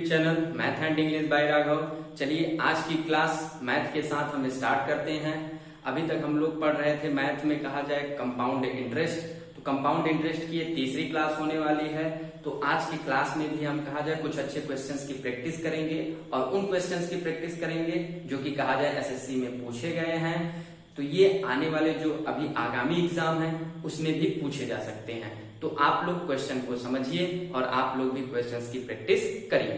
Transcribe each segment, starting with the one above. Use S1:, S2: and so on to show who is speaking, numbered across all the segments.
S1: Channel math and English by Raghav. चलिए आज की क्लास मैथ के साथ हम स्टार्ट करते हैं। अभी तक हम लोग पढ़ रहे थे मैथ में कहा जाए कंपाउंड इंटरेस्ट। तो कंपाउंड इंटरेस्ट की ये तीसरी क्लास होने वाली है। तो आज की क्लास में भी हम कहा जाए कुछ अच्छे क्वेश्चंस की प्रैक्टिस करेंगे और उन क्वेश्चंस की प्रैक्टिस करेंगे जो कि कहा जाए एसएससी में पूछे गए हैं। तो ये आने वाले जो अभी आगामी एग्जाम है उसमें भी पूछे जा सकते हैं। तो आप लोग क्वेश्चन को समझिए और आप लोग भी क्वेश्चंस की प्रैक्टिस करिए।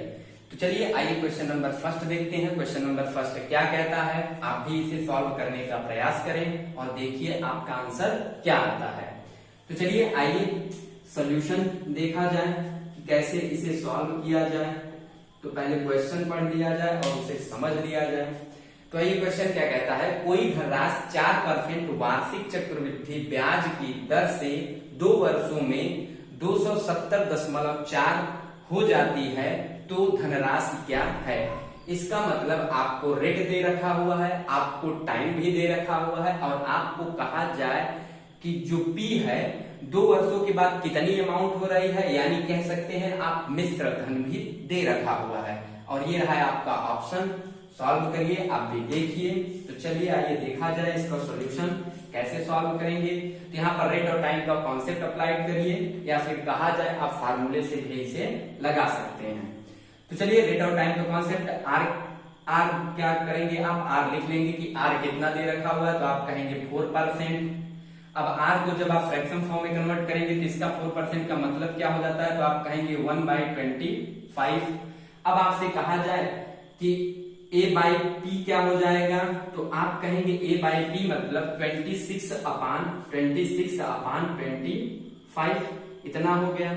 S1: तो चलिए आइए क्वेश्चन नंबर फर्स्ट देखते हैं। क्वेश्चन नंबर फर्स्ट क्या कहता है, आप भी इसे सॉल्व करने का प्रयास करें और देखिए आपका आंसर क्या आता है। तो चलिए आइए सॉल्यूशन देखा जाए कि कैसे इसे सॉल्व किया जाए। तो पहले क्वेश्चन पढ़ लिया जाए और उसे समझ लिया जाए। तो ये क्वेश्चन क्या कहता है, कोई धनराशि 4% वार्षिक चक्रवृद्धि ब्याज की दर से 2 वर्षों में 270.4 हो जाती है तो धनराशि क्या है। इसका मतलब आपको रेट दे रखा हुआ है, आपको टाइम भी दे रखा हुआ है और आपको कहा जाए कि जो पी है 2 वर्षों के बाद कितनी अमाउंट हो रही है, यानी कह सकते हैं आप मिश्र धन भी दे रखा हुआ है। और ये रहा है आपका ऑप्शन। सॉल्व करिए, आप भी देखिए। तो चलिए आइए देखा जाए इसका सॉल्यूशन कैसे सॉल्व करेंगे। तो यहाँ पर रेट और टाइम का कॉन्सेप्ट अप्लाइड करिए या फिर कहा जाए आप फार्मूले से भी इसे लगा सकते हैं। तो चलिए रेट और टाइम का कॉन्सेप्ट आर क्या करेंगे, आप आर लिख लेंगे कि आर कितना दे रखा हुआ है। तो आप कहेंगे 4%। अब आर को जब आप फ्रैक्शन फॉर्म में कन्वर्ट करेंगे तो इसका 4% का मतलब क्या हो जाता है, तो आप कहेंगे 1/25। अब आपसे कहा जाए कि a बाई पी क्या हो जाएगा, तो आप कहेंगे a बाई पी मतलब 26/25 इतना हो गया।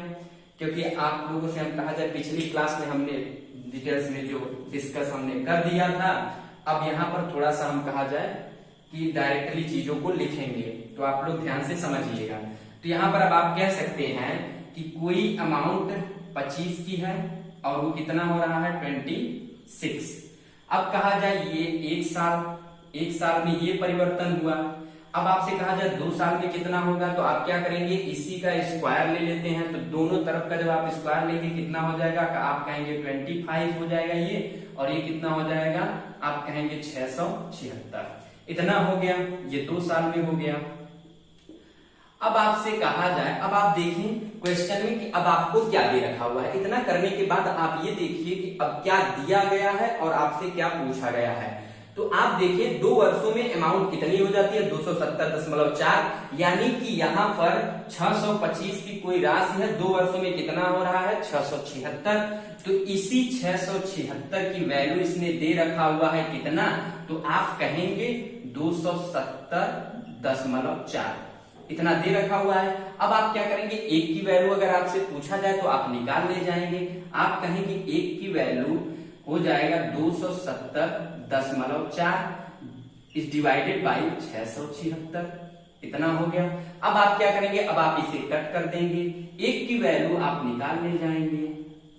S1: क्योंकि आप लोगों से हम कहा जाए पिछली क्लास में हमने डिटेल्स में जो डिस्कस हमने कर दिया था। अब यहाँ पर थोड़ा सा हम कहा जाए कि डायरेक्टली चीजों को लिखेंगे, तो आप लोग ध्यान से समझिएगा। तो यहाँ पर अब आप कह सकते हैं कि कोई अमाउंट 25 की है और वो कितना हो रहा है 26। अब कहा जाए ये एक साल में ये परिवर्तन हुआ। अब आपसे कहा जाए 2 साल में कितना होगा, तो आप क्या करेंगे इसी का स्क्वायर ले लेते हैं। तो दोनों तरफ का जब आप स्क्वायर लेंगे कितना हो जाएगा, आप कहेंगे 25 हो जाएगा ये, और ये कितना हो जाएगा आप कहेंगे 676। इतना हो गया, ये 2 साल में हो गया। अब आपसे कहा जाए, अब आप देखें क्वेश्चन में कि अब आपको क्या दे रखा हुआ है। इतना करने के बाद आप ये देखिए कि अब क्या दिया गया है और आपसे क्या पूछा गया है। तो आप देखिए 2 वर्षों में अमाउंट कितनी हो जाती है 270.4, यानी कि यहाँ पर 625 की कोई राशि है, 2 वर्षों में कितना हो रहा है 676। तो इसी 676 की वैल्यू इसने दे रखा हुआ है कितना, तो आप कहेंगे 270.4 इतना दे रखा हुआ है। अब आप क्या करेंगे, एक की वैल्यू अगर आपसे पूछा जाए तो आप निकाल ले जाएंगे। आप कहेंगे एक की वैल्यू हो जाएगा 270.4 इज डिवाइडेड बाई 676, इतना हो गया। अब आप क्या करेंगे, अब आप इसे कट कर देंगे, एक की वैल्यू आप निकाल ले जाएंगे।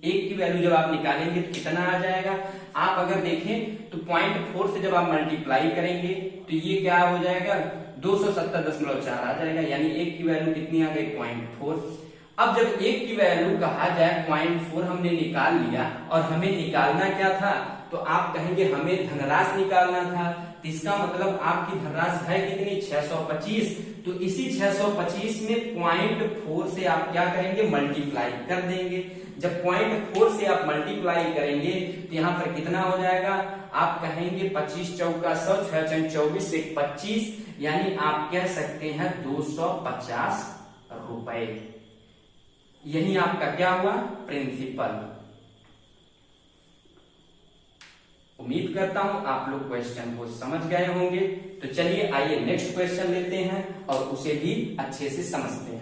S1: एक की वैल्यू जब आप निकालेंगे तो कितना आ जाएगा, आप अगर देखें तो 0.4 से जब आप मल्टीप्लाई करेंगे तो ये क्या हो जाएगा 270.4 आ जाएगा, यानी एक की वैल्यू कितनी आ गई 0.4। अब जब एक की वैल्यू कहा जाए 0.4 हमने निकाल लिया और हमें निकालना क्या था, तो आप कहेंगे हमें धनराशि निकालना था। तो इसका मतलब आपकी धनराशि है कितनी 625। तो इसी 625 में 0.4 से आप क्या करेंगे मल्टीप्लाई कर देंगे। जब 0.4 से आप मल्टीप्लाई करेंगे तो यहाँ पर कितना हो जाएगा, आप कहेंगे 25 चौका 100, 6 24 से 25, यानी आप कह सकते हैं 250 रुपए। यही आपका क्या हुआ प्रिंसिपल। उम्मीद करता हूं आप लोग क्वेश्चन को समझ गए होंगे। तो चलिए आइए नेक्स्ट क्वेश्चन लेते हैं और उसे भी अच्छे से समझते हैं।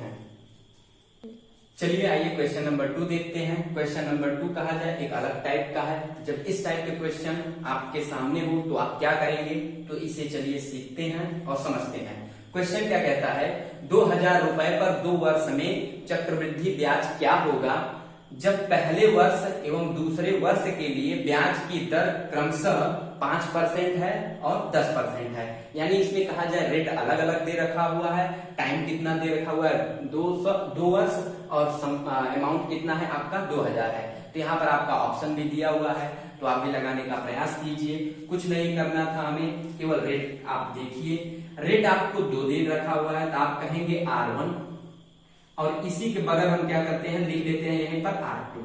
S1: चलिए आइए क्वेश्चन नंबर 2 देखते हैं। क्वेश्चन नंबर 2 कहा जाए एक अलग टाइप का है। जब इस टाइप के क्वेश्चन आपके सामने हो तो आप क्या करेंगे, तो इसे चलिए सीखते हैं और समझते हैं। क्वेश्चन क्या कहता है, 2000 रुपए पर 2 वर्ष में चक्रवृद्धि ब्याज क्या होगा जब पहले वर्ष एवं दूसरे वर्ष के लिए ब्याज की दर क्रमशः 5% है और 10% है। यानी इसमें कहा जाए रेट अलग अलग दे रखा हुआ है, टाइम कितना दे रखा हुआ है 2 वर्ष और अमाउंट कितना है आपका 2000 है। तो यहाँ पर आपका ऑप्शन भी दिया हुआ है, तो आप भी लगाने का प्रयास कीजिए। कुछ नहीं करना था हमें, केवल रेट आप देखिए। रेट आपको 2 दे रखा हुआ है, तो आप कहेंगे R1 और इसी के बगल हम क्या करते हैं, लिख देते हैं यहीं पर R2।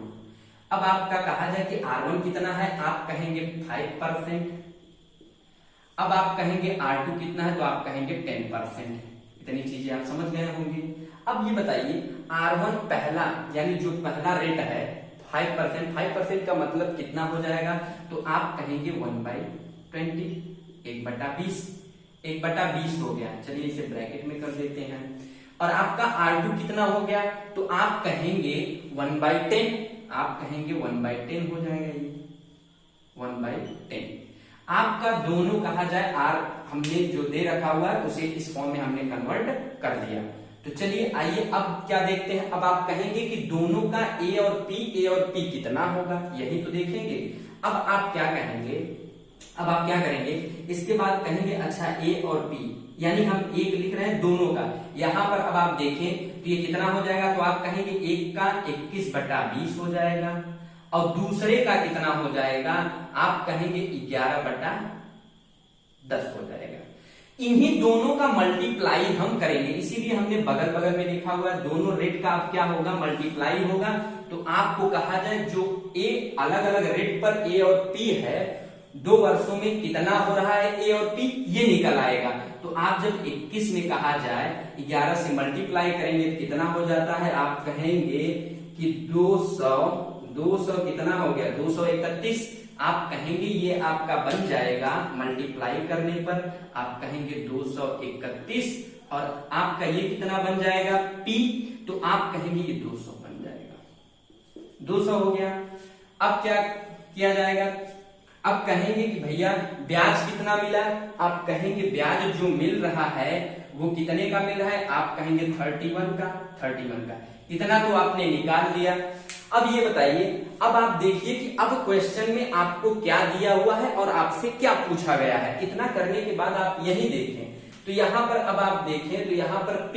S1: अब आपका कहा जाए कि R1 कितना है, आप कहेंगे 5%। अब आप कहेंगे R2 कितना है, तो आप कहेंगे 10%। इतनी चीजें आप समझ गए होंगे। अब ये बताइए R1 पहला यानी जो पहला रेट है 5%, 5% का मतलब कितना हो जाएगा, तो आप कहेंगे 1/20, 1/20, 1/20 हो गया। चलिए इसे ब्रैकेट में कर देते हैं। और आपका R2 कितना हो गया, तो आप कहेंगे 1/10, आप कहेंगे 1/10 हो जाएगा, ये 1/10। आपका दोनों कहा जाए R हमने जो दे रखा हुआ है उसे इस फॉर्म में हमने कन्वर्ट कर दिया। तो चलिए आइए अब क्या देखते हैं। अब आप कहेंगे कि दोनों का A और P कितना होगा, यही तो देखेंगे। अब आप क्या कहेंगे, अब आप क्या करेंगे, इसके बाद कहेंगे अच्छा A और P यानी हम एक लिख रहे हैं दोनों का। यहां पर अब आप देखें तो ये कितना हो जाएगा, तो आप कहेंगे एक का 21/20 हो जाएगा और दूसरे का कितना हो जाएगा, आप कहेंगे 11/10 हो जाएगा। इन्हीं दोनों का मल्टीप्लाई हम करेंगे, इसीलिए हमने बगल बगल में लिखा हुआ है। दोनों रेट का अब क्या होगा, मल्टीप्लाई होगा। तो आपको कहा जाए जो ए अलग अलग रेट पर ए और पी है, 2 वर्षों में कितना हो रहा है ए और पी, ये निकल आएगा। तो आप जब 21 में कहा जाए 11 से मल्टीप्लाई करेंगे तो कितना हो जाता है, आप कहेंगे कि 200 कितना हो गया, 231। आप कहेंगे ये आपका बन जाएगा मल्टीप्लाई करने पर, आप कहेंगे 231 और आपका ये कितना बन जाएगा P, तो आप कहेंगे ये 200 बन जाएगा। 200 हो गया। अब क्या किया जाएगा, अब कहेंगे कि भैया ब्याज कितना मिला, आप कहेंगे ब्याज जो मिल रहा है वो कितने का मिल रहा है, आप कहेंगे 31 का। इतना तो आपने निकाल लिया। अब ये बताइए, अब आप देखिए कि अब क्वेश्चन में आपको क्या दिया हुआ है और आपसे क्या पूछा गया है। इतना करने के बाद आप यही देखें तो यहां पर अब आप देखें तो यहां पर P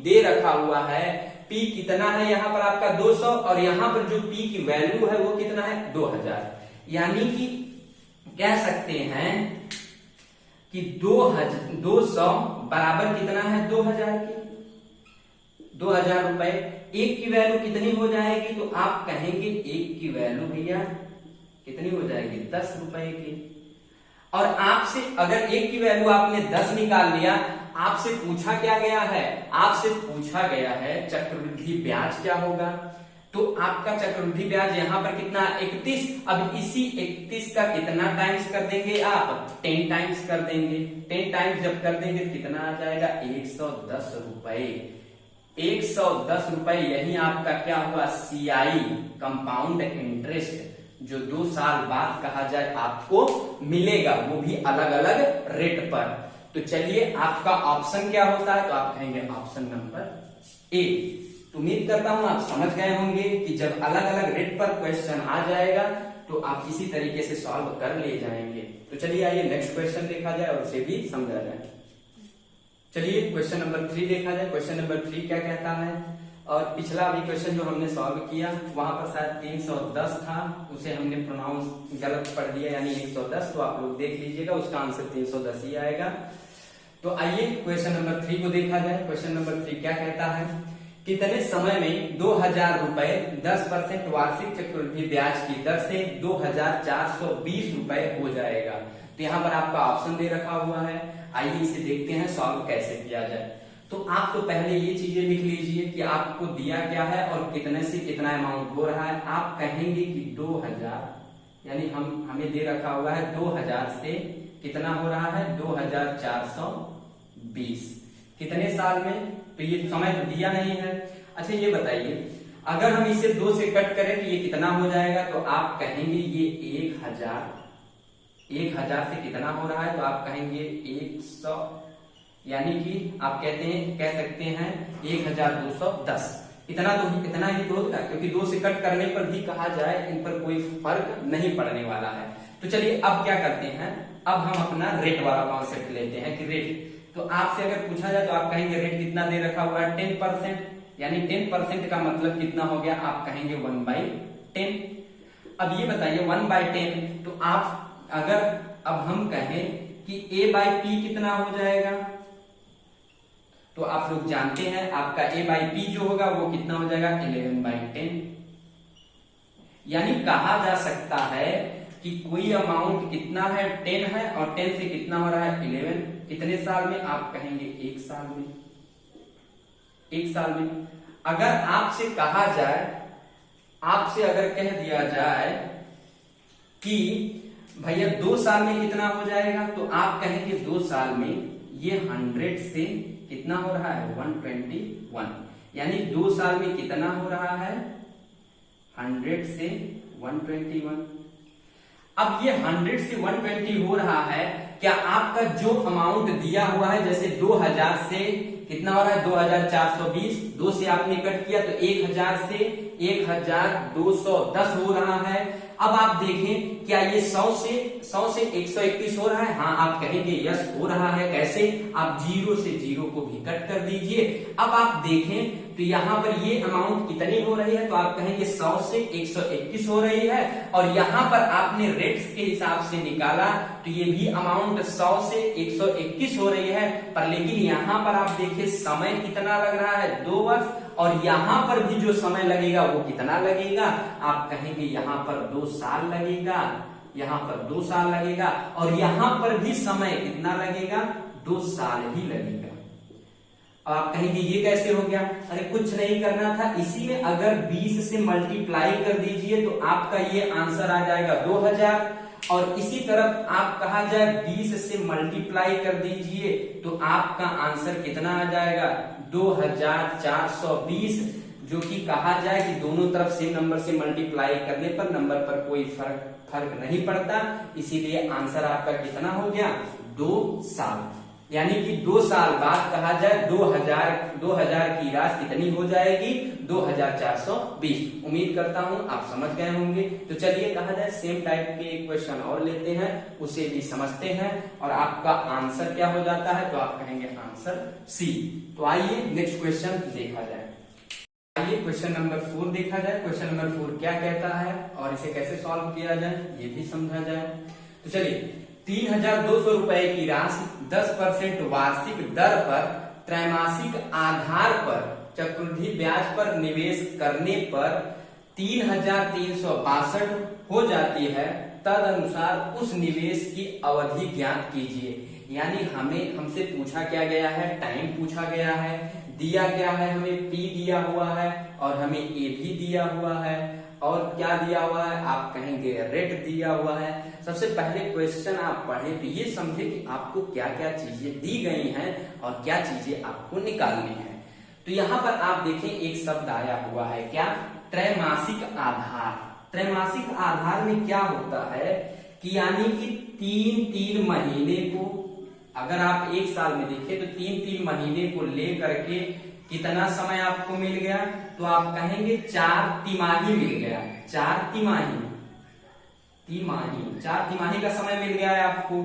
S1: दे रखा हुआ है। P कितना है यहां पर आपका 200 और यहां पर जो P की वैल्यू है वो कितना है 2000। यानी कि कह सकते हैं कि 200 बराबर कितना है 2000 के, 2000 रुपए। एक की वैल्यू कितनी हो जाएगी, तो आप कहेंगे एक की वैल्यू भैया कितनी हो जाएगी 10 रुपए की। और आपसे अगर एक की वैल्यू आपने 10 निकाल लिया, आपसे पूछा क्या गया है, आपसे पूछा गया है चक्रवृद्धि ब्याज क्या होगा। तो आपका चक्रवृद्धि ब्याज यहां पर कितना 31। अब इसी 31 का कितना टाइम्स कर देंगे, आप 10 टाइम्स कर देंगे। 10 टाइम्स जब कर देंगे तो कितना आ जाएगा 110 रुपए। 110 रुपए यही आपका क्या हुआ CI कंपाउंड इंटरेस्ट, जो 2 साल बाद कहा जाए आपको मिलेगा, वो भी अलग अलग रेट पर। तो चलिए आपका ऑप्शन क्या होता है, तो आप कहेंगे ऑप्शन नंबर ए। तो उम्मीद करता हूं आप समझ गए होंगे कि जब अलग अलग रेट पर क्वेश्चन आ जाएगा तो आप इसी तरीके से सॉल्व कर ले जाएंगे। तो चलिए आइए नेक्स्ट क्वेश्चन देखा जाए और उसे भी समझा जाए। चलिए क्वेश्चन नंबर 3 देखा जाए। क्वेश्चन नंबर 3 क्या कहता है, और पिछला अभी क्वेश्चन जो हमने सॉल्व किया वहां पर शायद 310 था, उसे हमने प्रोनाउंस गलत पढ़ दिया यानी 110। तो आप लोग देख लीजिएगा, उसका आंसर 310 ही आएगा। तो आइए क्वेश्चन नंबर 3 को देखा जाए। क्वेश्चन नंबर 3 क्या कहता है, कितने समय में 2000 रुपए 10% वार्षिक चक्रवृद्धि ब्याज की दर से 2420 रुपए हो जाएगा। तो यहाँ पर आपका ऑप्शन दे रखा हुआ है। आइए इसे देखते हैं सॉल्व कैसे किया जाए। तो आप तो पहले ये चीजें लिख लीजिए कि आपको दिया क्या है और कितने से कितना अमाउंट हो रहा है। आप कहेंगे कि 2000 यानी हमें दे रखा हुआ है 2000 से कितना हो रहा है 2420, कितने साल में, तो ये समय तो दिया नहीं है। अच्छा ये बताइए अगर हम इसे 2 से कट करें तो ये कितना हो जाएगा, तो आप कहेंगे ये 1000 से कितना हो रहा है, तो आप कहेंगे 100 यानी कि आप कह सकते हैं 1210। इतना ही तो होगा, क्योंकि 2 से कट करने पर भी कहा जाए इन पर कोई फर्क नहीं पड़ने वाला है। तो चलिए अब क्या करते हैं, अब हम अपना रेट वाला कॉन्सेप्ट लेते हैं कि रेट। तो आपसे अगर पूछा जाए तो आप कहेंगे रेट कितना दे रखा हुआ है 10%, यानी 10% का मतलब कितना हो गया, आप कहेंगे 1/10। अब ये बताइए 1/10, तो आप अगर अब हम कहें कि a/p कितना हो जाएगा, तो आप लोग जानते हैं आपका a/p जो होगा वो कितना हो जाएगा 11/10। यानी कहा जा सकता है कि कोई अमाउंट कितना है 10 है और 10 से कितना हो रहा है 11, कितने साल में, आप कहेंगे 1 साल में। 1 साल में। अगर आपसे कहा जाए, आपसे अगर कह दिया जाए कि भैया 2 साल में कितना हो जाएगा, तो आप कहेंगे 2 साल में ये 100 से कितना हो रहा है 121, यानी 2 साल में कितना हो रहा है 100 से 121। अब ये 100 से 120 हो रहा है, क्या आपका जो अमाउंट दिया हुआ है, जैसे 2000 से कितना हो रहा है 2420, 2 से आपने कट किया तो 1000 से 1210 हो रहा है। अब आप देखें क्या ये 100 से 121 हो रहा है, हाँ आप कहेंगे यस हो रहा है। कैसे, आप 0 से 0 को भी कट कर दीजिए। अब आप देखें तो यहाँ पर ये अमाउंट कितनी हो रही है, तो आप कहेंगे 100 से 121 हो रही है, और यहाँ पर आपने रेट्स के हिसाब से निकाला तो ये भी अमाउंट 100 से 121 हो रही है। पर लेकिन यहाँ पर आप देखिए समय कितना लग रहा है 2 वर्ष, और यहाँ पर भी जो समय लगेगा वो कितना लगेगा, आप कहेंगे यहाँ पर 2 साल लगेगा, यहाँ पर 2 साल लगेगा, और यहाँ पर भी समय कितना लगेगा 2 साल ही लगेगा। अब आप कहेंगे ये कैसे हो गया, अरे कुछ नहीं करना था, इसी में अगर 20 से मल्टीप्लाई कर दीजिए तो आपका ये आंसर आ जाएगा 2000, और इसी तरफ आप कहा जाए 20 से मल्टीप्लाई कर दीजिए तो आपका आंसर कितना आ जाएगा 2420, जो कि कहा जाए कि दोनों तरफ सेम नंबर से मल्टीप्लाई करने पर नंबर पर कोई फर्क नहीं पड़ता, इसीलिए आंसर आपका कितना हो गया 2 साल। यानी कि 2 साल बाद कहा जाए 2000 की राशि कितनी हो जाएगी 2420। उम्मीद करता हूं आप समझ गए होंगे। तो चलिए कहा जाए सेम टाइप के एक क्वेश्चन और लेते हैं, उसे भी समझते हैं, और आपका आंसर क्या हो जाता है, तो आप कहेंगे आंसर सी। तो आइए नेक्स्ट क्वेश्चन देखा जाए। आइए क्वेश्चन नंबर 4 देखा जाए। क्वेश्चन नंबर 4 क्या कहता है और इसे कैसे सॉल्व किया जाए ये भी समझा जाए। तो चलिए 3200 रुपए की राशि 10% वार्षिक दर पर त्रैमासिक आधार पर चक्रवृद्धि ब्याज पर निवेश करने पर 3362 हो जाती है, तद अनुसार उस निवेश की अवधि ज्ञात कीजिए। यानी हमसे पूछा क्या गया है, टाइम पूछा गया है, दिया क्या है, हमें पी दिया हुआ है और हमें ए भी दिया हुआ है, और क्या दिया हुआ है, आप कहेंगे रेट दिया हुआ है। सबसे पहले क्वेश्चन आप पढ़ें तो ये समझे कि आपको क्या क्या चीजें दी गई हैं और क्या चीजें आपको निकालनी है। तो यहाँ पर आप देखें एक शब्द आया हुआ है, क्या, त्रैमासिक आधार। त्रैमासिक आधार में क्या होता है कि यानी कि 3-3 महीने को, अगर आप 1 साल में देखें तो 3-3 महीने को लेकर के कितना समय आपको मिल गया, तो आप कहेंगे 4 तिमाही मिल गया। 4 तिमाही 4 तिमाही का समय मिल गया है आपको।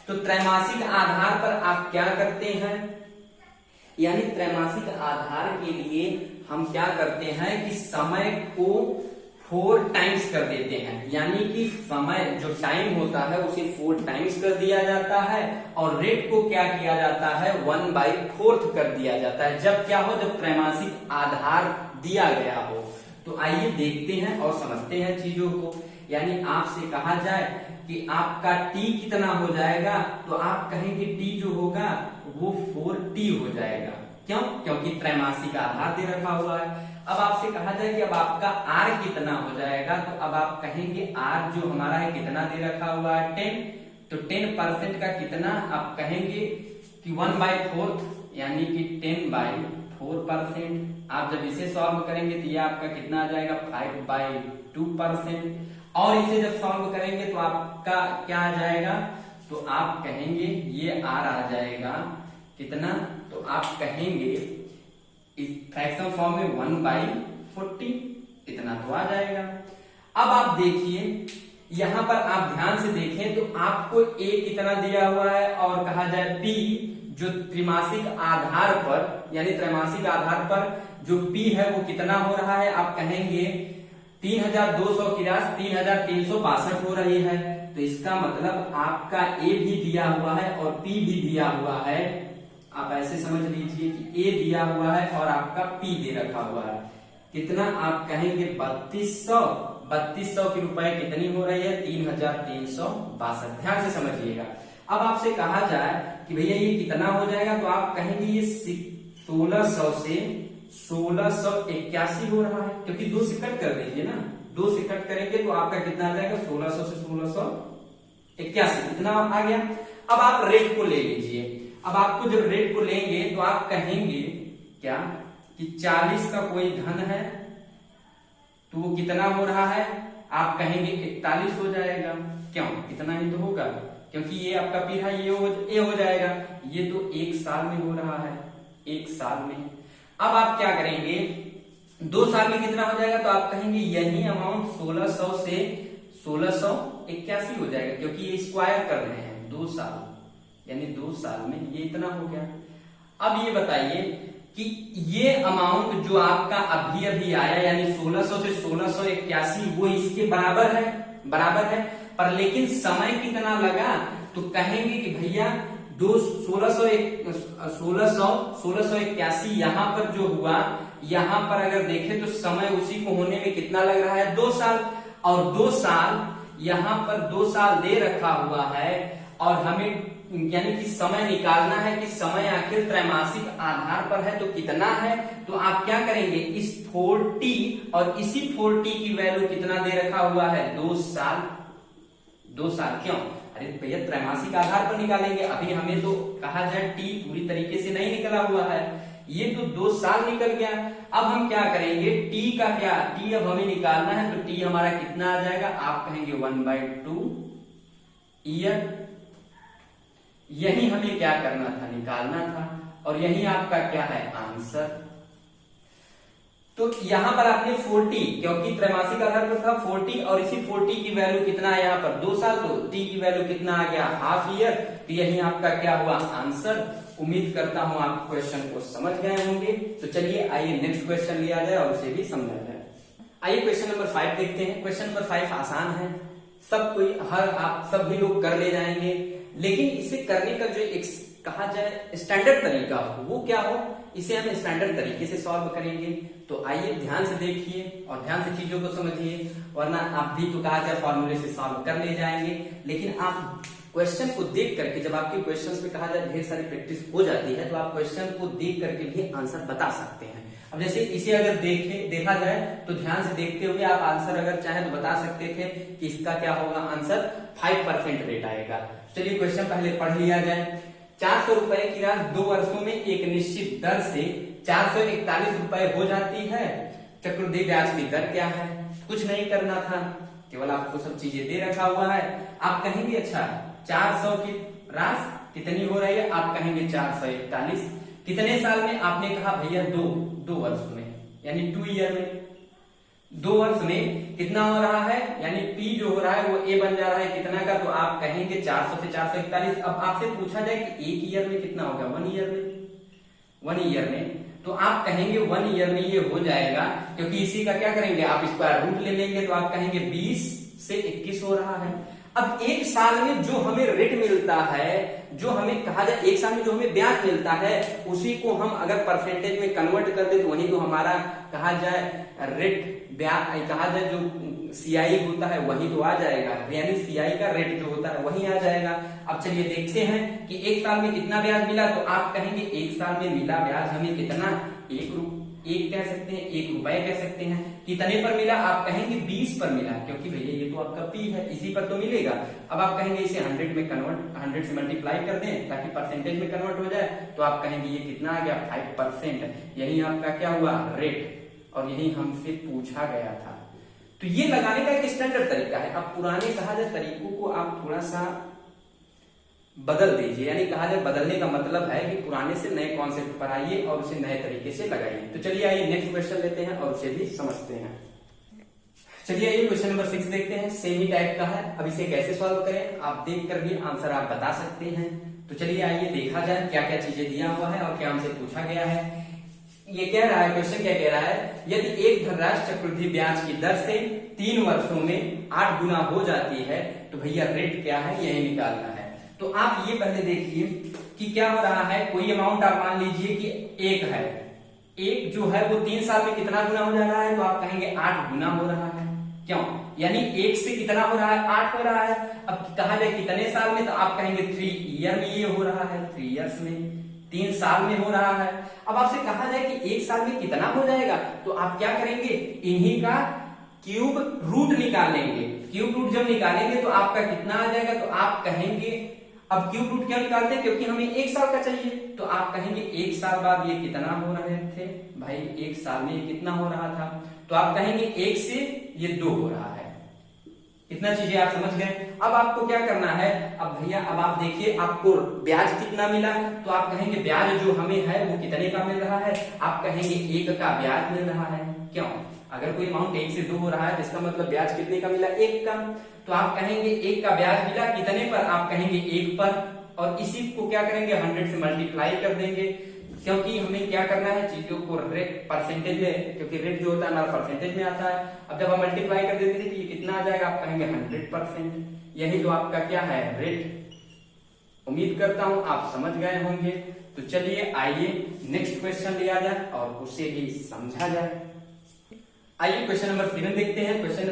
S1: तो त्रैमासिक आधार पर आप क्या करते हैं, यानी त्रैमासिक आधार के लिए हम क्या करते हैं कि समय को 4 टाइम्स कर देते हैं, यानी कि समय जो टाइम होता है उसे 4 टाइम्स कर दिया जाता है, और रेट को क्या किया जाता है 1/4 कर दिया जाता है। जब क्या हो, जब त्रैमासिक आधार दिया गया हो। तो आइए देखते हैं और समझते हैं चीजों को। यानी आपसे कहा जाए कि आपका टी कितना हो जाएगा, तो आप कहेंगे टी जो होगा वो 4t हो जाएगा। क्यों, क्योंकि त्रैमासिक आधार दे रखा हुआ है। अब आपसे कहा जाए कि अब आपका आर कितना हो जाएगा, तो अब आप कहेंगे आर जो हमारा है कितना दे रखा हुआ है 10, तो 10% का कितना, आप कहेंगे कि 1/4, यानी कि 10/4%। आप जब इसे सॉल्व करेंगे तो ये आपका कितना आ जाएगा 5/2%, और इसे जब सॉल्व करेंगे तो आपका क्या आ जाएगा, तो आप कहेंगे ये आर आ जाएगा कितना, तो आप कहेंगे इस फ्रैक्शन फॉर्म में 1/40, इतना तो आ जाएगा। अब आप देखिए यहां पर आप ध्यान से देखें तो आपको ए कितना दिया हुआ है, और कहा जाए पी जो त्रिमासिक आधार पर, यानी त्रैमासिक आधार पर जो पी है वो कितना हो रहा है, आप कहेंगे 3200 की राशि 3362 हो रही है। तो इसका मतलब आपका ए भी दिया हुआ है और पी भी दिया हुआ है। आप ऐसे समझ लीजिए कि ए दिया हुआ है और आपका पी दे रखा हुआ है। कितना आप कहेंगे 3200 के रुपए कितनी हो रही है 3362। ध्यान से समझिएगा। अब आपसे कहा जाए कि भैया ये कितना हो जाएगा, तो आप कहेंगे ये 1600 से 1681 हो रहा है, क्योंकि 2 से कट कर दीजिए ना, 2 से कट करेंगे तो आपका कितना आ जाएगा 1600 से 1681 इतना आ गया। अब आप रेट को ले लीजिए। अब आपको जब रेट को लेंगे तो आप कहेंगे क्या कि 40 का कोई धन है तो वो कितना हो रहा है, आप कहेंगे 41 हो जाएगा। क्यों, इतना ही तो होगा, क्योंकि ये आपका पी है, ये हो जाएगा। ये तो 1 साल में हो रहा है, 1 साल में। अब आप क्या करेंगे, 2 साल में कितना हो जाएगा, तो आप कहेंगे यही अमाउंट 1600 से 1681 हो जाएगा, क्योंकि ये स्क्वायर कर रहे हैं 2 साल, यानी 2 साल में ये इतना हो गया। अब ये बताइए कि ये अमाउंट जो आपका अभी अभी आया यानी 1600 से 1681 वो इसके बराबर है, पर लेकिन समय कितना लगा, तो कहेंगे कि भैया 1681 यहाँ पर जो हुआ, यहाँ पर अगर देखें तो समय उसी को होने में कितना लग रहा है 2 साल, और 2 साल यहाँ पर 2 साल दे रखा हुआ है, और हमें यानी कि समय निकालना है कि समय आखिर त्रैमासिक आधार पर है तो कितना है। तो आप क्या करेंगे, इस 40 और इसी 40 की वैल्यू कितना दे रखा हुआ है 2 साल। 2 साल क्यों, अरे भैया त्रैमासिक आधार पर निकालेंगे, अभी हमें तो कहा जाए टी पूरी तरीके से नहीं निकला हुआ है, ये तो 2 साल निकल गया। अब हम क्या करेंगे, टी का क्या, टी अब हमें निकालना है, तो टी हमारा कितना आ जाएगा, आप कहेंगे 1/2 ईयर। यही हमें क्या करना था, निकालना था, और यही आपका क्या है आंसर। तो यहां पर आपने 40, क्योंकि त्रैमासिक आधार पर था 40, और इसी 40 की वैल्यू कितना है यहाँ पर 2 साल, तो टी की वैल्यू कितना आ गया हाफ ईयर। तो यही आपका क्या हुआ आंसर। उम्मीद करता हूं आप क्वेश्चन को समझ गए होंगे। तो चलिए आइए नेक्स्ट क्वेश्चन लिया जाए और उसे भी समझा जाए। आइए क्वेश्चन नंबर 5 देखते हैं। क्वेश्चन नंबर 5 आसान है, सब कोई आप सभी लोग कर ले जाएंगे, लेकिन इसे करने का जो एक कहा जाए स्टैंडर्ड तरीका हो वो क्या हो, इसे हम स्टैंडर्ड तरीके से सॉल्व करेंगे। तो आइए ध्यान से देखिए और ध्यान से चीजों को समझिए, वरना आप भी तो कहा जाए फॉर्मूले से सॉल्व कर ले जाएंगे, लेकिन आप क्वेश्चन को देख करके, जब आपके क्वेश्चन पे कहा जाए ढेर सारी प्रैक्टिस हो जाती है, तो आप क्वेश्चन को देख करके भी आंसर बता सकते हैं। अब जैसे इसे अगर देखा जाए तो ध्यान से देखते हुए आप आंसर अगर चाहे तो बता सकते थे कि इसका क्या होगा आंसर 5% रेट आएगा। चलिए क्वेश्चन पहले पढ़ लिया जाए। 400 रुपए की राशि 2 वर्षों में एक निश्चित दर से 441 रुपए हो जाती है। चक्रवृद्धि ब्याज की दर क्या है, कुछ नहीं करना था, केवल आपको सब चीजें दे रखा हुआ है। आप कहेंगे अच्छा 400 की राशि कितनी हो रही है, आप कहेंगे 441, कितने साल में, आपने कहा भैया 2 वर्ष में, यानी 2 ईयर में। 2 वर्ष में कितना हो रहा है, यानी पी जो हो रहा है वो ए बन जा रहा है कितना का, तो आप कहेंगे 400 से 441। अब आपसे पूछा जाए कि 1 ईयर में कितना होगा, 1 ईयर में, 1 ईयर में, तो आप कहेंगे 1 ईयर में ये हो जाएगा, क्योंकि इसी का क्या करेंगे आप स्क्वायर रूट ले लेंगे, तो आप कहेंगे 20 से 21 हो रहा है। अब 1 साल में जो हमें रेट मिलता है, जो हमें कहा जाए 1 साल में जो हमें ब्याज मिलता है, उसी को हम अगर परसेंटेज में कन्वर्ट कर दे तो वही तो हमारा कहा जाए रेट ब्याज, कहा जाए जो सीआई होता है वही तो आ जाएगा, यानी सीआई का रेट जो होता है वही आ जाएगा। अब चलिए देखते हैं कि 1 साल में कितना ब्याज मिला, तो आप कहेंगे 1 साल में मिला ब्याज हमें कितना, 1 कह सकते हैं, 1 रुपए कह सकते हैं। कितने पर मिला, आप कहेंगे 20 पर मिला, क्योंकि भैया ये तो आपका पी है, इसी पर तो मिलेगा। अब आप कहेंगे इसे 100 में कन्वर्ट, 100 से मल्टीप्लाई कर दें ताकि परसेंटेज में कन्वर्ट हो जाए, तो आप कहेंगे ये कितना आ गया 5%। यही आपका क्या हुआ रेट, और यही हमसे पूछा गया था। तो ये लगाने का एक स्टैंडर्ड तरीका है। अब पुराने कहा जाए तरीकों को आप थोड़ा सा बदल दीजिए, यानी कहा जाए बदलने का मतलब है कि पुराने से नए कॉन्सेप्ट पर आइए और उसे नए तरीके से लगाइए। तो चलिए आइए नेक्स्ट क्वेश्चन लेते हैं और उसे भी समझते हैं। चलिए आइए क्वेश्चन नंबर 6 देखते हैं, सेम ही टाइप का है। अब इसे कैसे सॉल्व करें, आप देख कर भी आंसर आप बता सकते हैं। तो चलिए आइए देखा जाए क्या क्या चीजें दिया हुआ है और क्या हमसे पूछा गया है। ये कह रहा है, क्वेश्चन क्या कह रहा है, यदि एक धनराशि चक्रवृद्धि ब्याज की दर से 3 वर्षों में 8 गुना हो जाती है तो भैया रेट क्या है, यही निकालना है। तो आप ये पहले देखिए कि क्या हो रहा है, कोई अमाउंट आप मान लीजिए कि 1 है, 1 जो है वो 3 साल में कितना गुना हो जा रहा है, तो आप कहेंगे 8 गुना हो रहा है। क्यों, यानी 1 से कितना हो रहा है, 8 हो रहा है। अब कहा जाए कितने साल में, तो आप कहेंगे 3 ईयर में ये हो रहा है, 3 इयर्स में, 3 साल में हो रहा है। अब आपसे कहा जाए कि 1 साल में कितना हो जाएगा, तो आप क्या करेंगे, इन्हीं का क्यूब रूट निकालेंगे। क्यूब रूट जब निकालेंगे तो आपका कितना आ जाएगा, तो आप कहेंगे, अब क्यूब रूट क्यों निकालते हैं, क्योंकि हमें 1 साल का चाहिए, तो आप कहेंगे 1 साल बाद ये कितना हो रहे थे भाई, 1 साल में ये कितना हो रहा था, तो आप कहेंगे 1 से ये 2 हो रहा है। इतना चीजें आप समझ गए। अब आपको क्या करना है, अब भैया अब आप देखिए आपको ब्याज कितना मिला, तो आप कहेंगे ब्याज जो हमें है वो कितने का मिल रहा है, आप कहेंगे 1 का ब्याज मिल रहा है। क्यों, अगर कोई अमाउंट 1 से 2 हो रहा है तो इसका मतलब ब्याज कितने का मिला, 1 का। तो आप कहेंगे 1 का ब्याज मिला कितने पर, आप कहेंगे 1 पर, और इसी को क्या करेंगे 100 से मल्टीप्लाई कर देंगे, क्योंकि हमें क्या करना है, चीजों को रेट परसेंटेज में, क्योंकि रेट जो होता है हमारा परसेंटेज में आता है। अब जब हम मल्टीप्लाई कर देते हैं तो ये कितना आ जाएगा, आप कहेंगे 100%। यही तो आपका क्या है, रेट। उम्मीद करता हूं आप समझ गए होंगे। तो चलिए आइए नेक्स्ट क्वेश्चन लिया जाए और उसे भी समझा जाए। आइए क्वेश्चन नंबर 7 देखते हैं। क्वेश्चन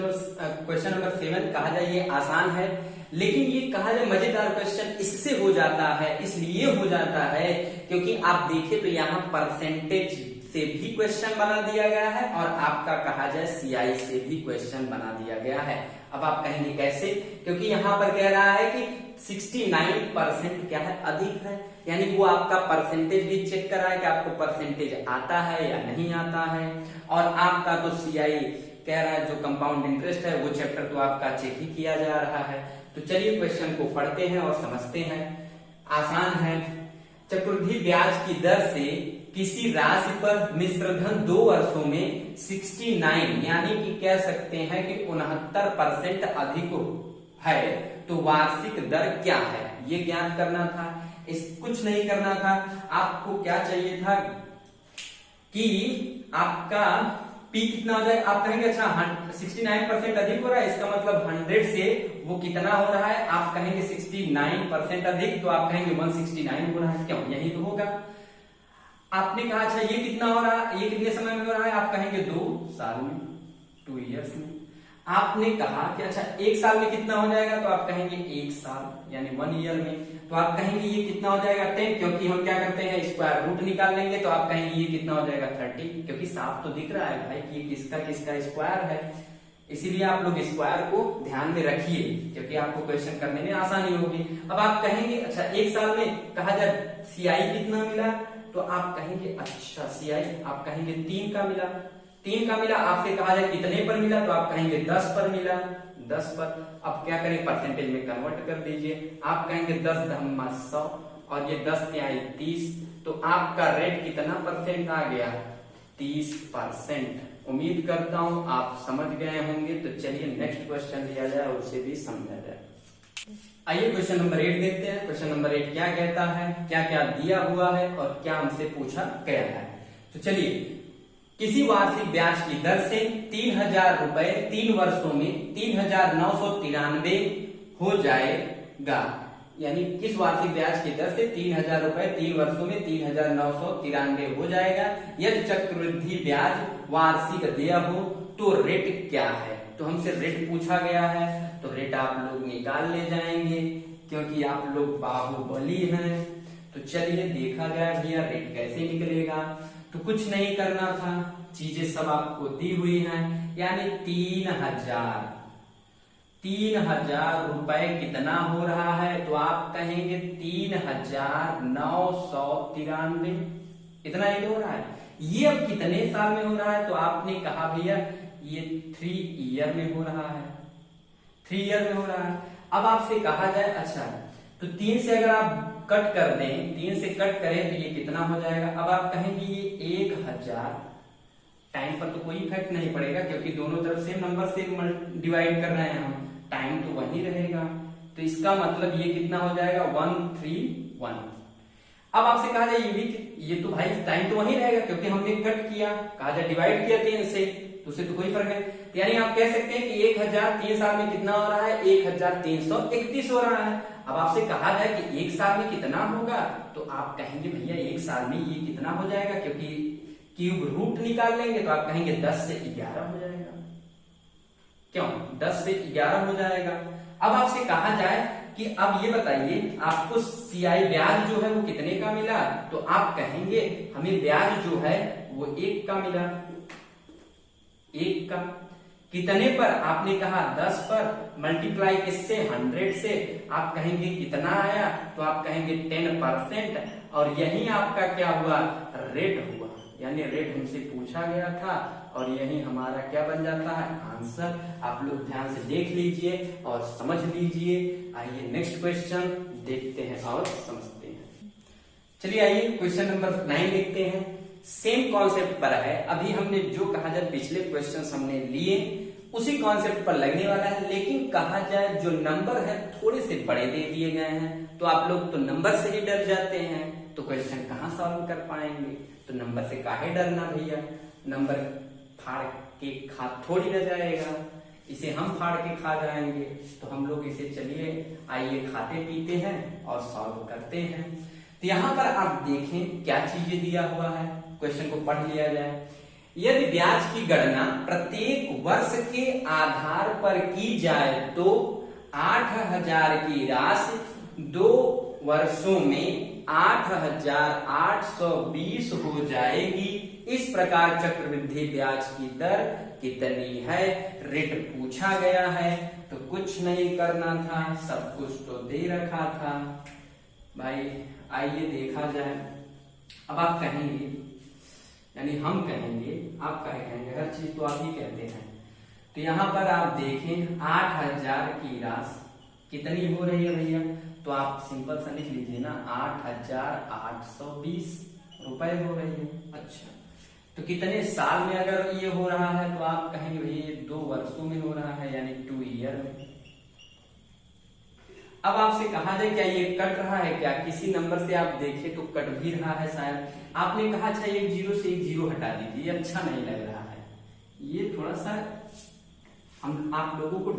S1: नंबर 7 कहा जाए ये आसान है, लेकिन ये कहा जाए मजेदार क्वेश्चन इससे हो जाता है, इसलिए हो जाता है क्योंकि आप देखें तो यहाँ परसेंटेज से भी क्वेश्चन बना दिया गया है और आपका कहा जाए सीआई से भी क्वेश्चन बना दिया गया है। अब आप कहेंगे कैसे, क्योंकि यहाँ पर कह रहा है कि 69% क्या है, अधिक है, यानी वो आपका परसेंटेज भी चेक कर रहा है कि आपको परसेंटेज आता है या नहीं आता है। और आपका तो सीआई कह रहा है जो कंपाउंड इंटरेस्ट है वो चैप्टर तो आपका चेक ही किया जा रहा है। तो चलिए क्वेश्चन को पढ़ते हैं और समझते हैं। आसान है, चक्रवृद्धि ब्याज की दर से किसी राशि पर मिश्रधन 2 वर्षों में 69 यानी कि कह सकते हैं कि 69% अधिक है, तो वार्षिक दर क्या है, ये ज्ञात करना था। इस कुछ नहीं करना था, आपको क्या चाहिए था कि आपका पी कितना हो जाए, आप कहेंगे अच्छा 69% अधिक हो रहा है, इसका मतलब 100 से वो कितना हो रहा है, आप कहेंगे 69% अधिक, तो आप कहेंगे 169 हो रहा है। क्यों, यही तो होगा। आपने कहा अच्छा ये कितना हो रहा है, ये कितने समय में हो रहा है, आप कहेंगे 2 साल में, 2 इयर्स में। आपने कहा कि अच्छा 1 साल में कितना हो जाएगा, तो आप कहेंगे 1 साल यानी 1 ईयर में, तो आप कहेंगे ये कितना हो जाएगा 10, क्योंकि हम क्या करते हैं स्क्वायर रूट निकाल लेंगे, तो आप कहेंगे ये कितना हो जाएगा 30, क्योंकि साफ तो दिख रहा है भाई कि ये किसका किसका स्क्वायर है। इसीलिए आप लोग स्क्वायर को ध्यान में रखिए, क्योंकि आपको क्वेश्चन करने में आसानी होगी। अब आप कहेंगे अच्छा 1 साल में कहा जाए सीआई कितना मिला, तो आप कहेंगे अच्छा सीआई आप कहेंगे 3 का मिला, 3 का मिला। आपसे कहा जाए कितने पर मिला, तो आप कहेंगे 10 पर मिला, 10 पर। अब क्या करें, परसेंटेज में कन्वर्ट कर दीजिए, आप कहेंगे 10 × 100 और ये 10 तिहाई 30, तो आपका रेट कितना परसेंट आ गया, 30%। उम्मीद करता हूं आप समझ गए होंगे। तो चलिए नेक्स्ट क्वेश्चन लिया जाए और उसे भी समझा जाए। आइए क्वेश्चन नंबर 8 देखते हैं। क्वेश्चन नंबर 8 क्या कहता है, क्या क्या दिया हुआ है और क्या हमसे पूछा गया है। तो चलिए, किसी वार्षिक ब्याज की दर से 3000 रुपए 3 वर्षों में 3993 हो जाएगा, यानी किस वार्षिक ब्याज की दर से 3000 रुपए 3 वर्षों में 3993 हो जाएगा, यदि चक्रवृद्धि ब्याज वार्षिक दिया हो तो रेट क्या है। तो हमसे रेट पूछा गया है, तो रेट आप लोग निकाल ले जाएंगे क्योंकि आप लोग बाहुबली हैं। तो चलिए देखा जाए भैया रेट कैसे निकलेगा। तो कुछ नहीं करना था, चीजें सब आपको दी हुई हैं, यानी 3000 रुपए कितना हो रहा है, तो आप कहेंगे 3993, इतना ही तो हो रहा है। ये अब कितने साल में हो रहा है, तो आपने कहा भैया ये 3 ईयर में हो रहा है, 3 ईयर में हो रहा है। अब आपसे कहा जाए अच्छा तो 3 से अगर आप कट कर दें, 3 से कट करें तो ये कितना हो जाएगा। अब आप कहेंगे ये 1000, टाइम पर तो कोई इफेक्ट नहीं पड़ेगा क्योंकि दोनों तरफ से नंबर से डिवाइड कर रहे हैं हम, टाइम तो वही रहेगा। तो इसका मतलब ये कितना हो जाएगा 131। अब आपसे कहा जाए ये तो भाई टाइम तो वही रहेगा क्योंकि हमने कट किया, कहा जाए डिवाइड किया 3 से, तो उससे तो कोई फर्क है। तो यानी आप कह सकते हैं कि 1000 3 साल में कितना हो रहा है, 1331 हो रहा है। अब आपसे कहा जाए कि 1 साल में कितना होगा, तो आप कहेंगे भैया 1 साल में ये कितना हो जाएगा, क्योंकि क्यूब रूट निकाल लेंगे तो आप कहेंगे 10 से 11 हो जाएगा। क्यों 10 से 11 हो जाएगा। अब आपसे कहा जाए कि अब ये बताइए आपको सीआई ब्याज जो है वो कितने का मिला, तो आप कहेंगे हमें ब्याज जो है वो 1 का मिला। 1 का कितने पर, आपने कहा 10 पर, मल्टीप्लाई किससे 100 से, आप कहेंगे कितना आया, तो आप कहेंगे 10%, और यही आपका क्या हुआ, रेट हुआ। यानी रेट हमसे पूछा गया था और यही हमारा क्या बन जाता है, आंसर। आप लोग ध्यान से देख लीजिए और समझ लीजिए। आइए नेक्स्ट क्वेश्चन देखते हैं और समझते हैं। चलिए आइए क्वेश्चन नंबर 9 देखते हैं। सेम कॉन्सेप्ट पर है, अभी हमने जो कहा जाए पिछले क्वेश्चन हमने लिए उसी कॉन्सेप्ट पर लगने वाला है, लेकिन कहा जाए जो नंबर है थोड़े से बड़े दे दिए गए हैं, तो आप लोग तो नंबर से ही डर जाते हैं, तो क्वेश्चन कहाँ सॉल्व कर पाएंगे। तो नंबर से काहे डरना भैया, नंबर फाड़ के खा थोड़ी न जाएगा, इसे हम फाड़ के खा जाएंगे। तो हम लोग इसे चलिए आइए खाते पीते हैं और सॉल्व करते हैं। तो यहाँ पर आप देखें क्या चीजें दिया हुआ है, क्वेश्चन को पढ़ लिया जाए। यदि ब्याज की गणना प्रत्येक वर्ष के आधार पर की जाए तो 8000 की राशि 2 वर्षों में 8820 हो जाएगी। इस प्रकार चक्रवृद्धि ब्याज की दर कितनी है, रेट पूछा गया है, तो कुछ नहीं करना था, सब कुछ तो दे रखा था भाई। आइए देखा जाए। अब आप कहेंगे, यानी हम कहेंगे, आप कहेंगे, हर चीज तो आप ही कहते हैं। तो यहां पर आप देखें 8000 की राशि कितनी हो रही है भैया, तो आप सिंपल सा लिख लीजिए ना, 8820 रुपए हो रही है। अच्छा, तो कितने साल में अगर ये हो रहा है, तो आप कहेंगे भैया 2 वर्षों में हो रहा है, यानी 2 ईयर में। अब आपसे कहा जाए क्या ये कट रहा है, क्या किसी नंबर से आप देखें तो कट भी रहा है शायद। आपने कहा अच्छा एक 0 से एक 0 हटा दीजिए, ये अच्छा नहीं लग रहा है, ये थोड़ा सा हम आप लोगों को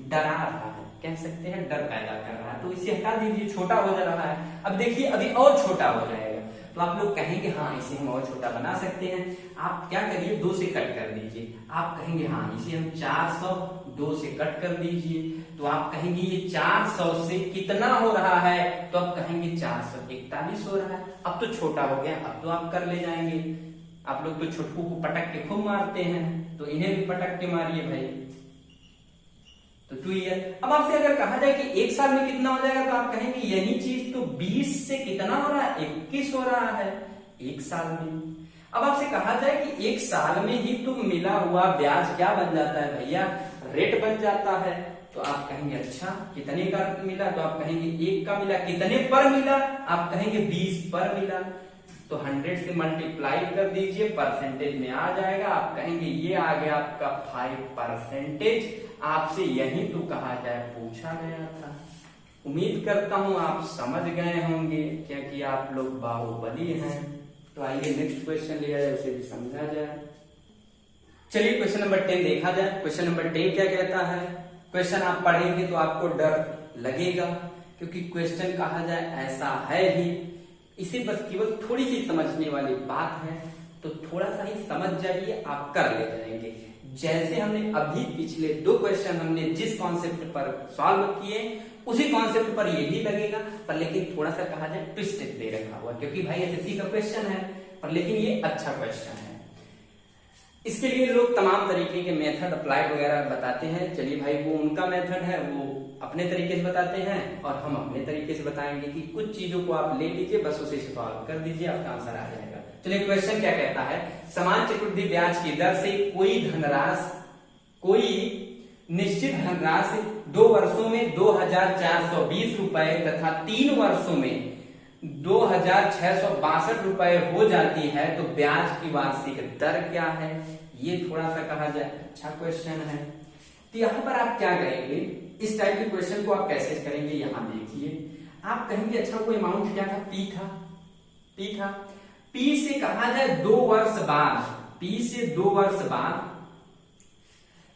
S1: डरा रहा है, कह सकते हैं डर पैदा कर रहा है, तो इसे हटा दीजिए, छोटा हो जा रहा है। अब देखिए अभी और छोटा हो जाएगा, तो आप लोग कहेंगे हाँ इसे हम और छोटा बना सकते हैं। आप क्या करिए 2 से कट कर दीजिए, आप कहेंगे हाँ इसे हम 402 से कट कर दीजिए, तो आप कहेंगे ये 400 से कितना हो रहा है, तो आप कहेंगे 441 हो रहा है। अब तो छोटा हो गया, अब तो आप कर ले जाएंगे। आप लोग तो छुटकू को पटक के खूब मारते हैं, तो इन्हें भी पटक के मारिए भाई। तो 2 ईयर। अब आपसे अगर कहा जाए कि 1 साल में कितना हो जाएगा, तो आप कहेंगे यही चीज तो 20 से कितना हो रहा है, 21 हो रहा है 1 साल में। अब आपसे कहा जाए कि 1 साल में ही तो मिला हुआ ब्याज क्या बन जाता है भैया, रेट बन जाता है। तो आप कहेंगे अच्छा कितने का मिला, तो आप कहेंगे 1 का मिला। कितने पर मिला, आप कहेंगे 20 पर मिला। तो 100 से मल्टीप्लाई कर दीजिए, परसेंटेज में आ जाएगा। आप कहेंगे ये आ गया आपका 5%। आपसे यही तो कहा जाए पूछा गया था। उम्मीद करता हूं आप समझ गए होंगे, क्योंकि आप लोग बाहुबली हैं। तो आइए नेक्स्ट क्वेश्चन लिया जाए, उसे भी समझा जाए। चलिए क्वेश्चन नंबर 10 देखा जाए। क्वेश्चन नंबर 10 क्या कहता है, क्वेश्चन आप पढ़ेंगे तो आपको डर लगेगा, क्योंकि क्वेश्चन कहा जाए ऐसा है ही, इसे बस केवल थोड़ी सी समझने वाली बात है, तो थोड़ा सा ही समझ जाइए, आप कर ले जाएंगे। जैसे हमने अभी पिछले 2 क्वेश्चन हमने जिस कॉन्सेप्ट पर सॉल्व किए, उसी कॉन्सेप्ट पर ये भी लगेगा, पर लेकिन थोड़ा सा कहा जाए ट्विस्ट दे रखा हुआ, क्योंकि भाई एसएससी का क्वेश्चन है, पर लेकिन ये अच्छा क्वेश्चन है। इसके लिए लोग तमाम तरीके के मेथड अप्लाई वगैरह बताते हैं। चलिए भाई वो उनका मेथड है, वो अपने तरीके से बताते हैं और हम अपने तरीके से बताएंगे कि कुछ चीजों को आप ले लीजिए, बस उसे सॉल्व कर दीजिए, आपका आंसर आ जाएगा। चलिए क्वेश्चन क्या कहता है, समान चक्रवृद्धि ब्याज की दर से कोई निश्चित धनराशि 2 वर्षों में 2420 रुपए तथा 3 वर्षों में 2662 रुपए हो जाती है, तो ब्याज की वार्षिक दर क्या है। ये थोड़ा सा कहा जाए अच्छा क्वेश्चन है। तो यहाँ पर आप क्या करेंगे, इस टाइप के क्वेश्चन को आप कैसे करेंगे, यहाँ देखिए। आप कहेंगे अच्छा वो अमाउंट क्या था, पी था, पी था। पी से कहा जाए 2 वर्ष बाद, पी से 2 वर्ष बाद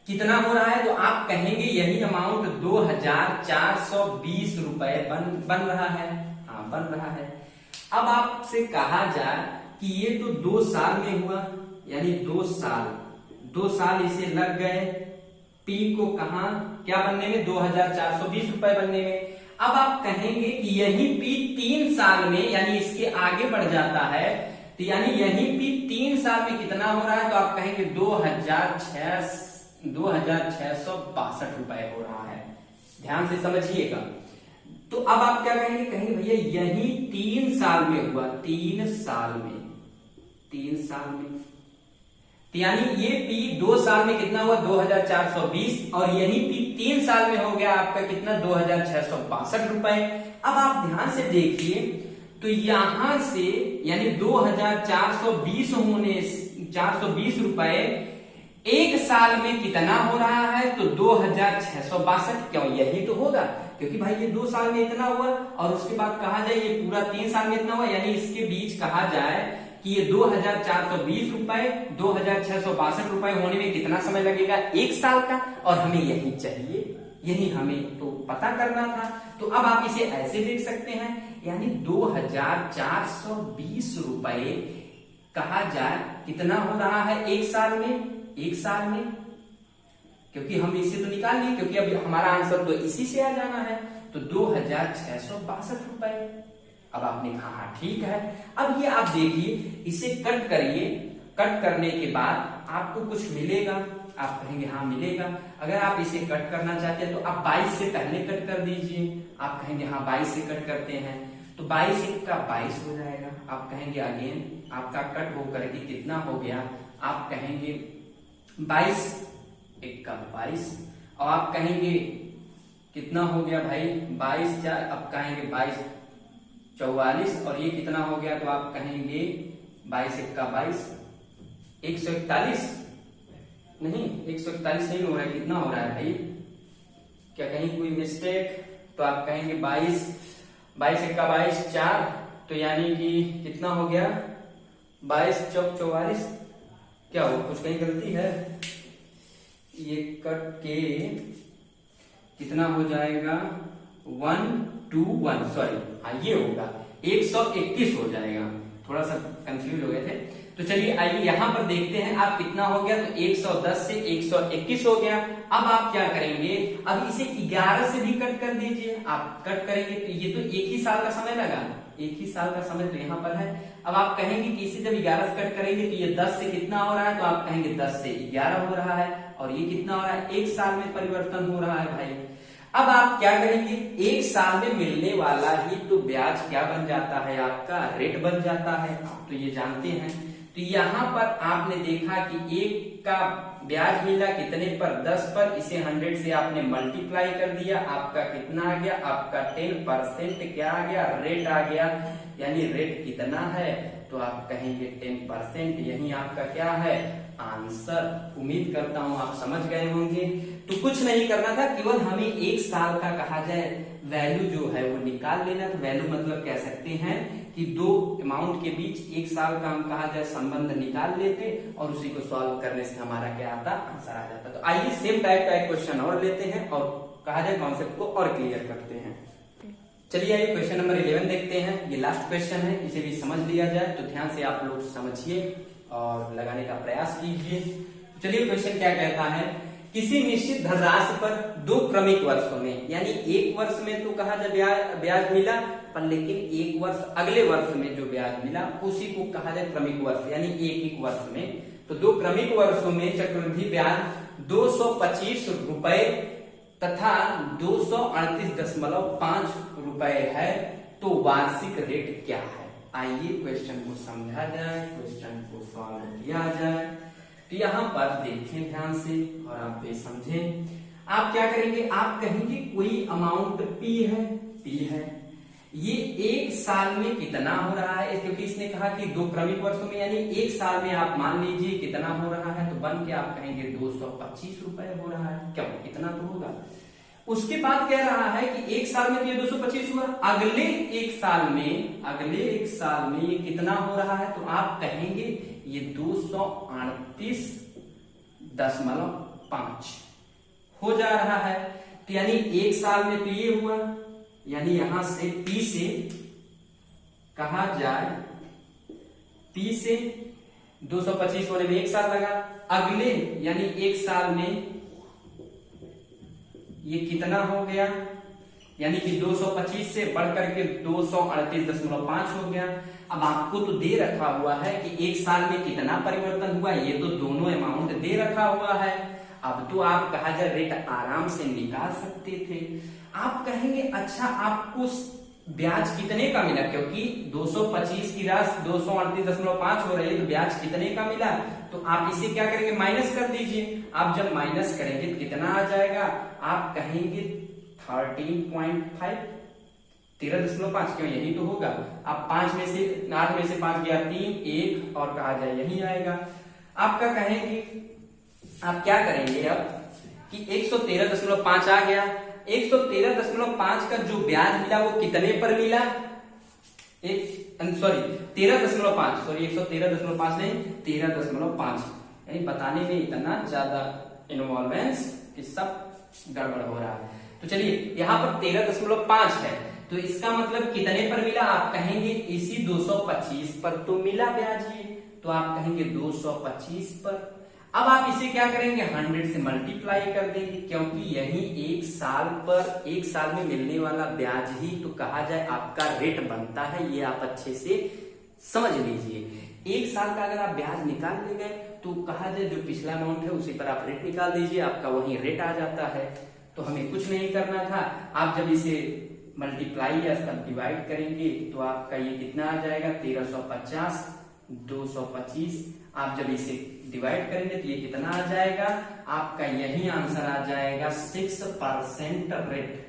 S1: कितना हो रहा है, तो आप कहेंगे यही अमाउंट 2420 रुपए बन रहा है। हाँ, बन रहा है। अब आपसे कहा जाए कि ये तो 2 साल में हुआ, यानी 2 साल इसे लग गए पी को कहा क्या बनने में, 2420 रुपए बनने में। अब आप कहेंगे कि यही पी 3 साल में, यानी इसके आगे बढ़ जाता है, तो यानी यही पी 3 साल में कितना हो रहा है, तो आप कहेंगे 2662 रुपए हो रहा है। ध्यान से समझिएगा। तो अब आप क्या कहेंगे, कहेंगे भैया यही 3 साल में हुआ, 3 साल में, तो यानी ये पी 2 साल में कितना हुआ, 2420, और यही पी 3 साल में हो गया आपका कितना, 2662 रुपए। अब आप ध्यान से देखिए, तो यहां से यानी 2420 होने 420 रुपए 1 साल में कितना हो रहा है, तो 2662। क्यों, यही तो होगा, क्योंकि भाई ये 2 साल में इतना हुआ, और उसके बाद कहा जाए ये पूरा 3 साल में इतना हुआ, यानी इसके बीच कहा जाए कि ये 2420 रुपए 2662 रुपए होने में कितना समय लगेगा, 1 साल का, और हमें यही चाहिए, यही हमें तो पता करना था। तो अब आप इसे ऐसे देख सकते हैं, यानी 2420 रुपए कहा जाए कितना हो रहा है 1 साल में, क्योंकि हम इसे तो निकाल लिए, क्योंकि अब हमारा आंसर तो इसी से आ जाना है, तो 2662 रुपए। अब आपने कहा हाँ ठीक है। अब ये आप देखिए, इसे कट करिए, कट करने के बाद आपको कुछ मिलेगा, आप कहेंगे हाँ मिलेगा। अगर आप इसे कट करना चाहते हैं तो आप 22 से पहले कट कर दीजिए, आप कहेंगे हाँ 22 से कट करते हैं, तो 22 का 22 हो जाएगा। आप कहेंगे अगेन आपका कट हो करके कितना हो गया, आप कहेंगे 22 1 का 22, और आप कहेंगे कितना हो गया भाई 22 4, अब कहेंगे 22 44, और ये कितना हो गया, तो आप कहेंगे 22 1 का 22 141, नहीं 141 नहीं हो रहा है, कितना हो रहा है भाई, क्या कहीं कोई मिस्टेक, तो आप कहेंगे 22 1 का 22 4, तो यानी कि कितना हो गया 22 चौक 44, क्या हो कुछ कहीं गलती है, ये कट के कितना हो जाएगा 121, सॉरी हाँ ये होगा 121 हो जाएगा, थोड़ा सा कंफ्यूज हो गए थे। तो चलिए आइए यहां पर देखते हैं आप कितना हो गया, तो 110 से 121 हो गया। अब आप क्या करेंगे, अब इसे 11 से भी कट कर दीजिए, आप कट करेंगे तो ये तो 1 ही साल का समय लगा, 1 ही साल का समय तो यहाँ पर है। अब आप कहेंगे कि इसे जब 11 से कट करेंगे तो ये 10 से कितना हो रहा है, तो आप कहेंगे 10 से 11 हो रहा है, और ये कितना हो रहा है 1 साल में परिवर्तन हो रहा है भाई। अब आप क्या करेंगे, 1 साल में मिलने वाला ही तो ब्याज क्या बन जाता है, आपका रेट बन जाता है, आप तो ये जानते हैं। तो यहाँ पर आपने देखा कि 1 का ब्याज मिला कितने पर, 10 पर, इसे 100 से आपने मल्टीप्लाई कर दिया, आपका कितना आ गया, आपका 10% क्या आ गया, रेट आ गया, यानी रेट कितना है, तो आप कहेंगे 10%, यही आपका क्या है आंसर। उम्मीद करता हूं आप समझ गए होंगे। तो कुछ नहीं करना था, केवल हमें 1 साल का कहा जाए वैल्यू जो है वो निकाल लेना था। वैल्यू मतलब कह सकते हैं कि 2 अमाउंट के बीच 1 साल का हम कहा जाए संबंध निकाल लेते, और उसी को सॉल्व करने से हमारा क्या आता, आंसर आ जाता। तो आइए सेम टाइप का एक क्वेश्चन और लेते हैं, और कहा जाए कॉन्सेप्ट को और क्लियर करते हैं। चलिए आइए क्वेश्चन नंबर 11 देखते हैं। ये लास्ट क्वेश्चन है, इसे भी समझ लिया जाए, तो ध्यान से आप लोग समझिए और लगाने का प्रयास कीजिए। चलिए क्वेश्चन क्या कहता है, किसी निश्चित धनराशि पर 2 क्रमिक वर्षों में, यानी 1 वर्ष में तो कहा जाए ब्याज मिला, पर लेकिन 1 वर्ष अगले वर्ष में जो ब्याज मिला उसी को कहा जाए क्रमिक वर्ष, यानी 1 वर्ष में। तो 2 क्रमिक वर्षों में चक्रवृद्धि ब्याज 225 रुपए तथा 238.5 रुपए है, तो वार्षिक रेट क्या है। आइए क्वेश्चन को समझा जाए, क्वेश्चन को सॉल्व किया जाए। तो यहाँ पर देखें ध्यान से और आप भी समझें। आप क्या करेंगे, आप कहेंगे कोई अमाउंट पी है, ये 1 साल में कितना हो रहा है, क्योंकि इसने कहा कि 2 क्रमिक वर्षों में, यानी 1 साल में आप मान लीजिए कितना हो रहा है, तो बन के आप कहेंगे 225 रुपए हो रहा है। क्यों, इतना तो होगा। उसके बाद कह रहा है कि एक साल में तो ये 225 हुआ, अगले एक साल में ये कितना हो रहा है, तो आप कहेंगे ये 238.5 हो जा रहा है। तो यानी एक साल में तो ये हुआ, यानी यहां से P से कहा जाए, P से 225 होने में एक साल लगा, अगले यानी एक साल में ये कितना हो गया, यानी कि 225 से बढ़कर के 238.5 हो गया। अब आपको तो दे रखा हुआ है कि एक साल में कितना परिवर्तन हुआ, ये तो दोनों अमाउंट दे रखा हुआ है। अब तो आप कहा जाए रेट आराम से निकाल सकते थे। आप कहेंगे अच्छा आपको ब्याज कितने का मिला, क्योंकि 225 की राशि 238.5 हो रही है, तो ब्याज कितने का मिला, तो आप इसे क्या करेंगे, माइनस कर दीजिए। आप जब माइनस करेंगे तो कितना आ जाएगा, आप कहेंगे 13.5, 13.5, क्यों यही तो होगा। आप 8 में से 5 गया 3, 1 और कहा जाए यही आएगा। आपका कहेंगे आप क्या करेंगे अब कि 113.5 आ गया, 113.5 का जो ब्याज मिला वो कितने पर मिला, 113.5 नहीं 13.5, यानी बताने में इतना ज्यादा इन्वॉल्वेंस कि सब गड़बड़ हो रहा है। तो चलिए यहाँ पर 13.5 है, तो इसका मतलब कितने पर मिला, आप कहेंगे इसी 225 पर तो मिला ब्याज ये, तो आप कहेंगे 225 पर। अब आप इसे क्या करेंगे, 100 से मल्टीप्लाई कर देंगे, क्योंकि यही एक साल में मिलने वाला ब्याज ही तो कहा जाए आपका रेट बनता है। ये आप अच्छे से समझ लीजिए। एक साल का अगर आप ब्याज निकाल ले गए तो कहा जाए जो पिछला अमाउंट है उसी पर आप रेट निकाल दीजिए, आपका वही रेट आ जाता है। तो हमें कुछ नहीं करना था। आप जब इसे मल्टीप्लाई या सब डिवाइड करेंगे तो आपका ये कितना आ जाएगा, 1350, 225। आप जब इसे डिवाइड करेंगे तो ये कितना आ जाएगा, आपका यही आंसर आ जाएगा 6% रेट।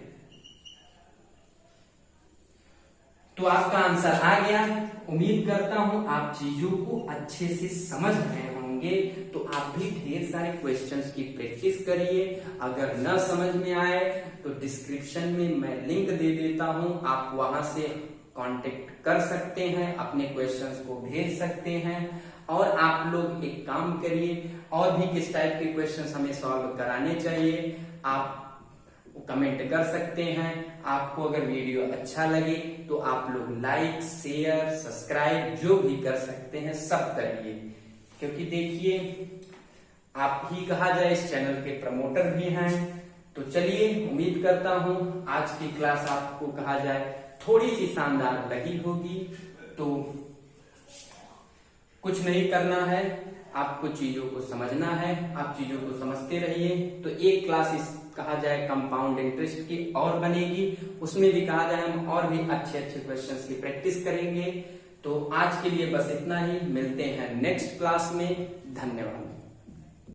S1: तो आपका आंसर आ गया। उम्मीद करता हूं आप चीजों को अच्छे से समझ रहे होंगे। तो आप भी ढेर सारे क्वेश्चंस की प्रैक्टिस करिए। अगर न समझ में आए तो डिस्क्रिप्शन में मैं लिंक दे देता हूं, आप वहां से कांटेक्ट कर सकते हैं, अपने क्वेश्चंस को भेज सकते हैं। और आप लोग एक काम करिए, और भी किस टाइप के क्वेश्चंस हमें सॉल्व कराने चाहिए आप कमेंट कर सकते हैं। आपको अगर वीडियो अच्छा लगे तो आप लोग लाइक, शेयर, सब्सक्राइब जो भी कर सकते हैं सब करिए, क्योंकि देखिए आप ही कहा जाए इस चैनल के प्रमोटर भी हैं। तो चलिए, उम्मीद करता हूं आज की क्लास आपको कहा जाए थोड़ी सी शानदार लगी होगी। तो कुछ नहीं करना है, आपको चीजों को समझना है, आप चीजों को समझते रहिए। तो एक क्लास इस कहा जाए कंपाउंड इंटरेस्ट की और बनेगी, उसमें भी कहा जाए हम और भी अच्छे अच्छे क्वेश्चंस की प्रैक्टिस करेंगे। तो आज के लिए बस इतना ही, मिलते हैं नेक्स्ट क्लास में। धन्यवाद।